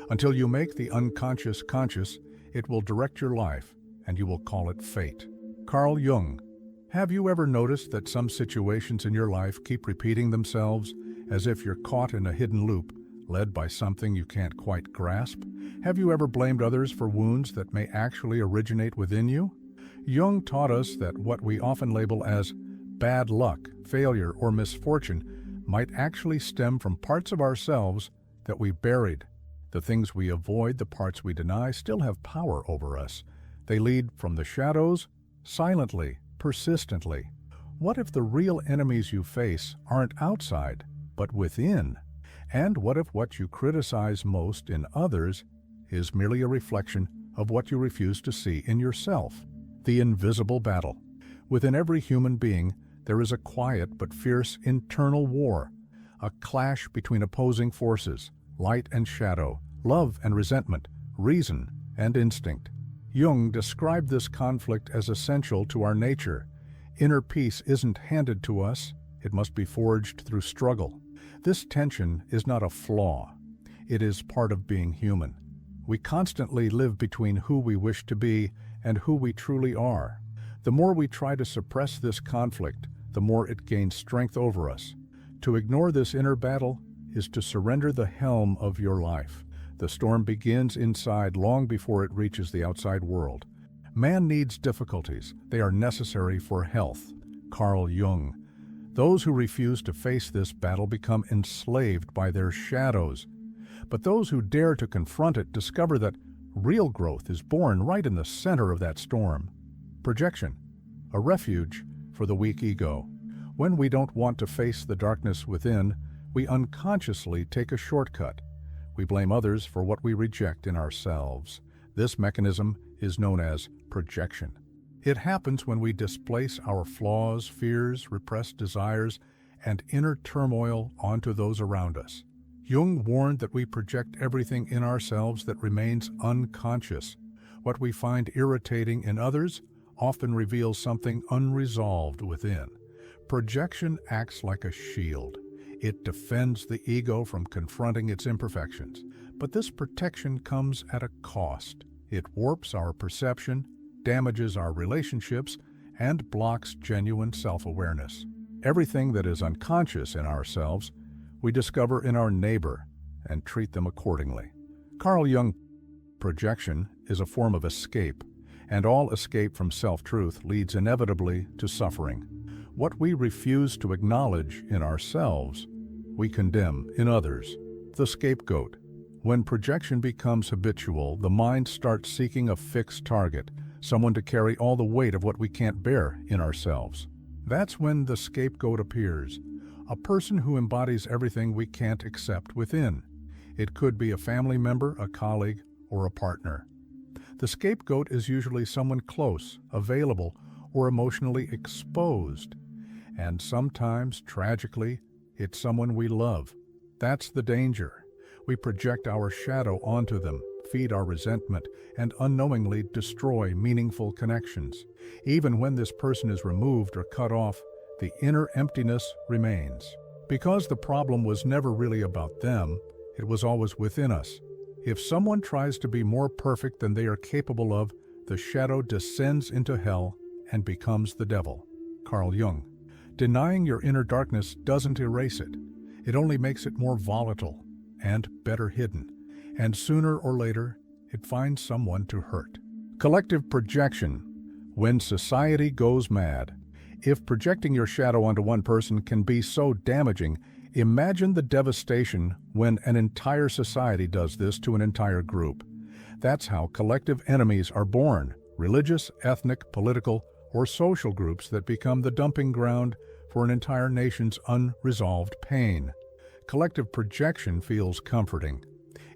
Until you make the unconscious conscious, it will direct your life, and you will call it fate. Carl Jung. Have you ever noticed that some situations in your life keep repeating themselves, as if you're caught in a hidden loop, led by something you can't quite grasp? Have you ever blamed others for wounds that may actually originate within you? Jung taught us that what we often label as bad luck, failure, or misfortune might actually stem from parts of ourselves that we buried. The things we avoid, the parts we deny, still have power over us. They lead from the shadows, silently, persistently. What if the real enemies you face aren't outside, but within? And what if what you criticize most in others is merely a reflection of what you refuse to see in yourself? The invisible battle. Within every human being, there is a quiet but fierce internal war, a clash between opposing forces, light and shadow, love and resentment, reason and instinct. Jung described this conflict as essential to our nature. Inner peace isn't handed to us, it must be forged through struggle. This tension is not a flaw, it is part of being human. We constantly live between who we wish to be and who we truly are. The more we try to suppress this conflict, the more it gains strength over us. To ignore this inner battle is to surrender the helm of your life. The storm begins inside long before it reaches the outside world. Man needs difficulties. They are necessary for health. Carl Jung. Those who refuse to face this battle become enslaved by their shadows. But those who dare to confront it discover that real growth is born right in the center of that storm. Projection. A refuge for the weak ego. When we don't want to face the darkness within, we unconsciously take a shortcut. We blame others for what we reject in ourselves. This mechanism is known as projection. It happens when we displace our flaws, fears, repressed desires, and inner turmoil onto those around us. Jung warned that we project everything in ourselves that remains unconscious. What we find irritating in others often reveals something unresolved within. Projection acts like a shield. It defends the ego from confronting its imperfections. But this protection comes at a cost. It warps our perception, damages our relationships, and blocks genuine self-awareness. Everything that is unconscious in ourselves, we discover in our neighbor and treat them accordingly. Carl Jung. Projection is a form of escape, and all escape from self-truth leads inevitably to suffering. What we refuse to acknowledge in ourselves, we condemn in others. The scapegoat. When projection becomes habitual, the mind starts seeking a fixed target, someone to carry all the weight of what we can't bear in ourselves. That's when the scapegoat appears, a person who embodies everything we can't accept within. It could be a family member, a colleague, or a partner. The scapegoat is usually someone close, available, or emotionally exposed. And sometimes, tragically, it's someone we love. That's the danger. We project our shadow onto them, feed our resentment, and unknowingly destroy meaningful connections. Even when this person is removed or cut off, the inner emptiness remains. Because the problem was never really about them, it was always within us. If someone tries to be more perfect than they are capable of, the shadow descends into hell and becomes the devil. Carl Jung. Denying your inner darkness doesn't erase it. It only makes it more volatile and better hidden. And sooner or later, it finds someone to hurt. Collective projection. When society goes mad. If projecting your shadow onto one person can be so damaging, imagine the devastation when an entire society does this to an entire group. That's how collective enemies are born. Religious, ethnic, political, or social groups that become the dumping ground for an entire nation's unresolved pain. Collective projection feels comforting.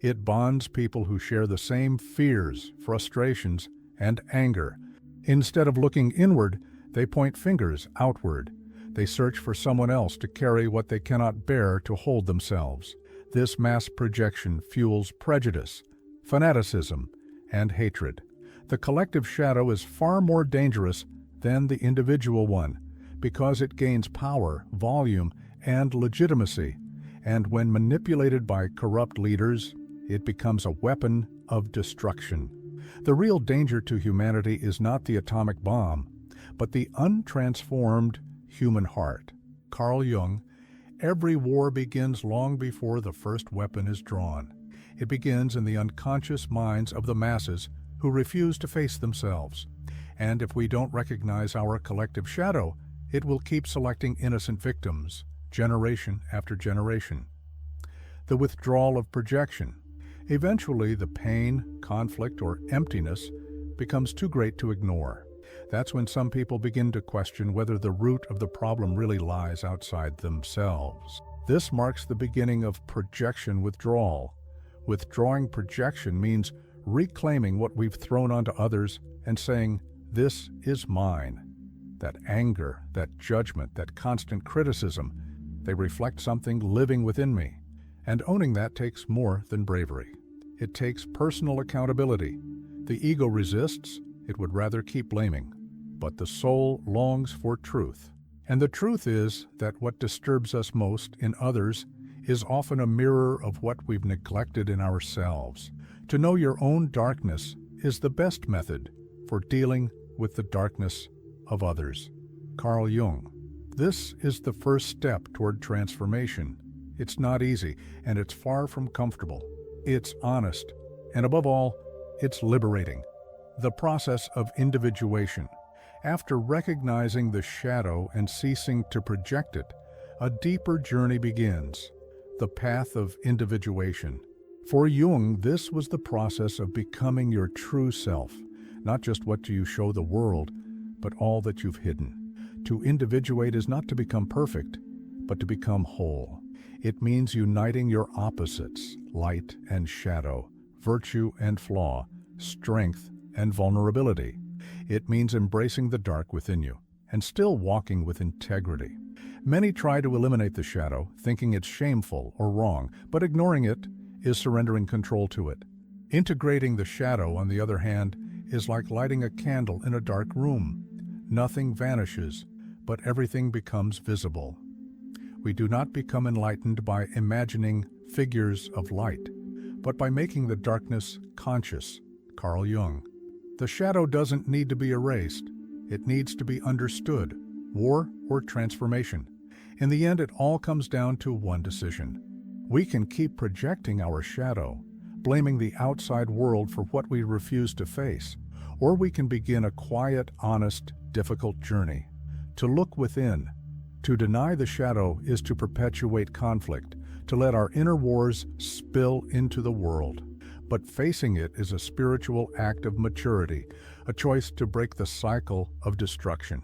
It bonds people who share the same fears, frustrations, and anger. Instead of looking inward, they point fingers outward. They search for someone else to carry what they cannot bear to hold themselves. This mass projection fuels prejudice, fanaticism, and hatred. The collective shadow is far more dangerous than the individual one because it gains power, volume, and legitimacy. And when manipulated by corrupt leaders, it becomes a weapon of destruction. The real danger to humanity is not the atomic bomb, but the untransformed human heart. Carl Jung, every war begins long before the first weapon is drawn. It begins in the unconscious minds of the masses who refuse to face themselves. And if we don't recognize our collective shadow, it will keep selecting innocent victims, generation after generation. The withdrawal of projection. Eventually, the pain, conflict, or emptiness becomes too great to ignore. That's when some people begin to question whether the root of the problem really lies outside themselves. This marks the beginning of projection withdrawal. Withdrawing projection means reclaiming what we've thrown onto others and saying, "This is mine." That anger, that judgment, that constant criticism, they reflect something living within me. And owning that takes more than bravery. It takes personal accountability. The ego resists, it would rather keep blaming. But the soul longs for truth. And the truth is that what disturbs us most in others is often a mirror of what we've neglected in ourselves. To know your own darkness is the best method for dealing with the darkness of others. Carl Jung. This is the first step toward transformation. It's not easy, and it's far from comfortable. It's honest, and above all, it's liberating. The process of individuation. After recognizing the shadow and ceasing to project it, a deeper journey begins. The path of individuation. For Jung, this was the process of becoming your true self, not just what do you show the world, but all that you've hidden. To individuate is not to become perfect, but to become whole. It means uniting your opposites, light and shadow, virtue and flaw, strength and vulnerability. It means embracing the dark within you and still walking with integrity. Many try to eliminate the shadow, thinking it's shameful or wrong, but ignoring it is surrendering control to it. Integrating the shadow, on the other hand, is like lighting a candle in a dark room. Nothing vanishes, but everything becomes visible. We do not become enlightened by imagining figures of light, but by making the darkness conscious. Carl Jung. The shadow doesn't need to be erased. It needs to be understood, war or transformation. In the end, it all comes down to one decision. We can keep projecting our shadow, blaming the outside world for what we refuse to face, or we can begin a quiet, honest, difficult journey. To look within. To deny the shadow is to perpetuate conflict, to let our inner wars spill into the world. But facing it is a spiritual act of maturity, a choice to break the cycle of destruction.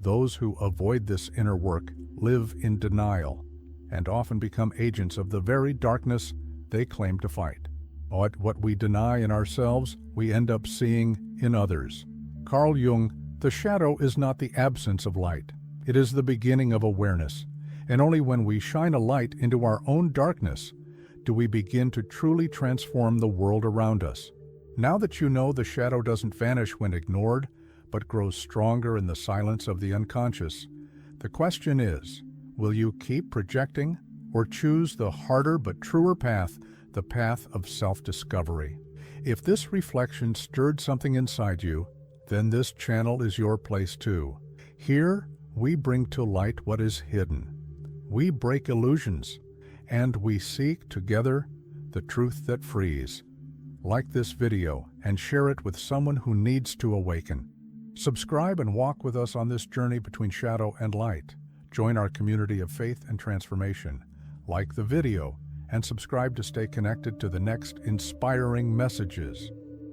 Those who avoid this inner work live in denial and often become agents of the very darkness they claim to fight. What we deny in ourselves, we end up seeing in others. Carl Jung, the shadow is not the absence of light. It is the beginning of awareness, and only when we shine a light into our own darkness do we begin to truly transform the world around us. Now that you know the shadow doesn't vanish when ignored, but grows stronger in the silence of the unconscious, the question is, will you keep projecting or choose the harder but truer path, the path of self-discovery? If this reflection stirred something inside you, then this channel is your place too. Here, we bring to light what is hidden. We break illusions, and we seek together the truth that frees. Like this video and share it with someone who needs to awaken. Subscribe and walk with us on this journey between shadow and light. Join our community of faith and transformation. Like the video and subscribe to stay connected to the next inspiring messages.